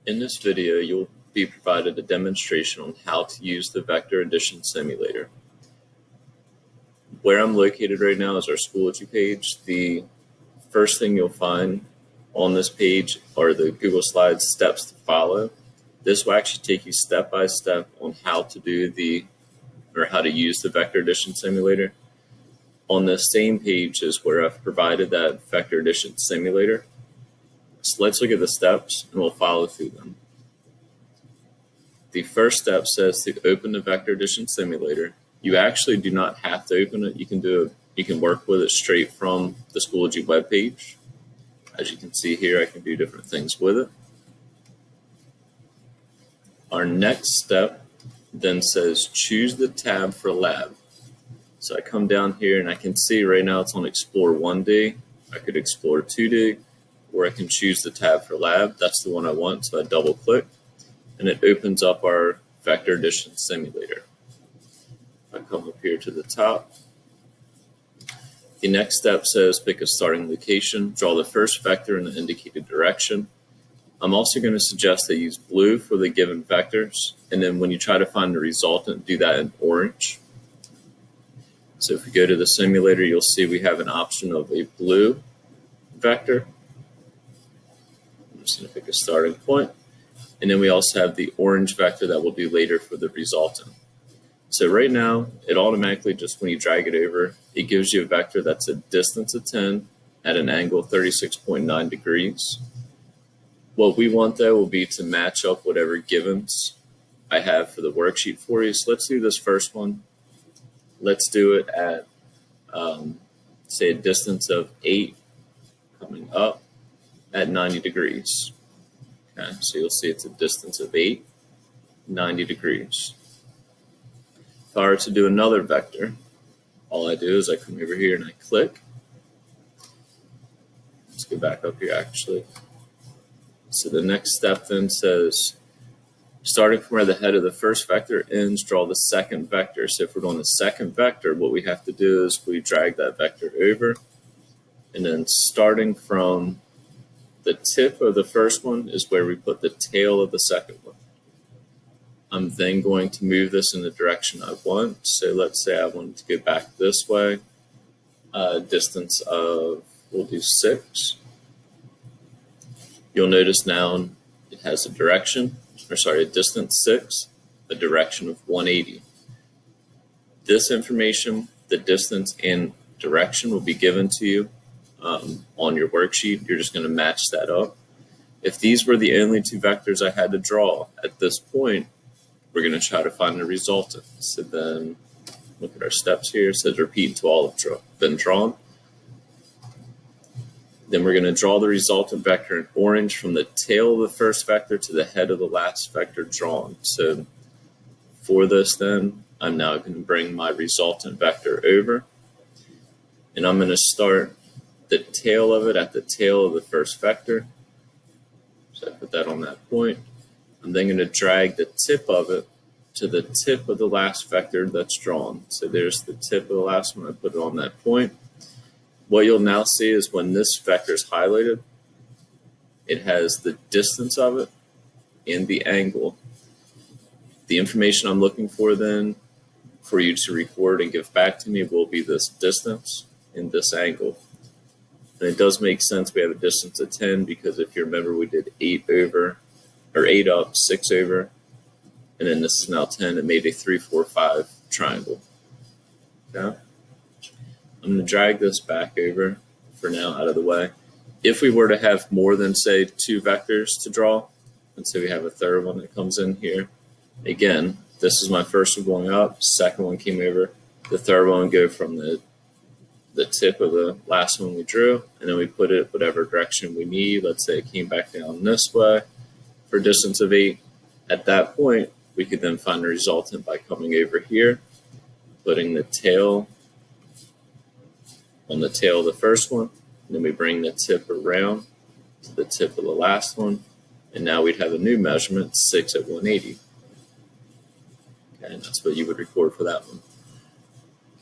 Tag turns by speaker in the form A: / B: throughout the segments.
A: In this video, you'll be provided a demonstration on how to use the vector addition simulator. Where I'm located right now is our Schoology page. The first thing you'll find on this page are the Google Slides steps to follow. This will actually take you step by step on how to do how to use the vector addition simulator. On the same page is where I've provided that vector addition simulator. So let's look at the steps and we'll follow through them. The first step says to open the vector addition simulator. You actually do not have to open it. You can work with it straight from the Schoology webpage. As you can see here, I can do different things with it. Our next step then says choose the tab for lab. So I come down here and I can see right now it's on Explore 1D. I could explore 2D, or I can choose the tab for lab. That's the one I want, so I double click and it opens up our vector addition simulator. I come up here to the top. The next step says pick a starting location, draw the first vector in the indicated direction. I'm also going to suggest that you use blue for the given vectors, and then when you try to find the resultant, do that in orange. So if we go to the simulator, you'll see we have an option of a blue vector. I'm just going to pick a starting point. And then we also have the orange vector that we'll do later for the resultant. So right now, it automatically, just when you drag it over, it gives you a vector that's a distance of 10 at an angle 36.9 degrees. What we want, though, will be to match up whatever givens I have for the worksheet for you. So let's do this first one. Let's do it at, say, a distance of 8 coming up at 90 degrees. Okay, so you'll see it's a distance of 8, 90 degrees. If I were to do another vector, all I do is I come over here and I click. Let's go back up here actually. So the next step then says, starting from where the head of the first vector ends, draw the second vector. So if we're doing the second vector, what we have to do is we drag that vector over, and then starting from the tip of the first one is where we put the tail of the second one. I'm then going to move this in the direction I want. So let's say I wanted to go back this way, distance of, we'll do 6. You'll notice now it has a direction, a distance 6, a direction of 180. This information, the distance and direction, will be given to you on your worksheet. You're just going to match that up. If these were the only two vectors I had to draw at this point, we're going to try to find the resultant. So then look at our steps here. It says repeat until all have been drawn. Then we're going to draw the resultant vector in orange from the tail of the first vector to the head of the last vector drawn. So for this then, I'm now going to bring my resultant vector over, and I'm going to start the tail of it at the tail of the first vector. So I put that on that point. I'm then going to drag the tip of it to the tip of the last vector that's drawn. So there's the tip of the last one. I put it on that point. What you'll now see is when this vector is highlighted, it has the distance of it and the angle. The information I'm looking for then for you to record and give back to me will be this distance and this angle. And it does make sense we have a distance of 10 because if you remember, we did 8 up, 6 over, and then this is now 10. It made a 3, 4, 5 triangle. Okay. I'm going to drag this back over for now out of the way. If we were to have more than, say, 2 vectors to draw, let's say we have a third one that comes in here. Again, this is my first one going up, second one came over, the third one would go from the tip of the last one we drew, and then we put it whatever direction we need. Let's say it came back down this way for a distance of 8. At that point, we could then find the resultant by coming over here, putting the tail on the tail of the first one, and then we bring the tip around to the tip of the last one, and now we'd have a new measurement, 6 at 180. Okay, and that's what you would record for that one.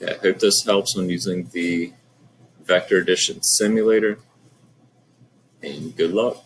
A: Okay, I hope this helps on using the vector addition simulator, and good luck.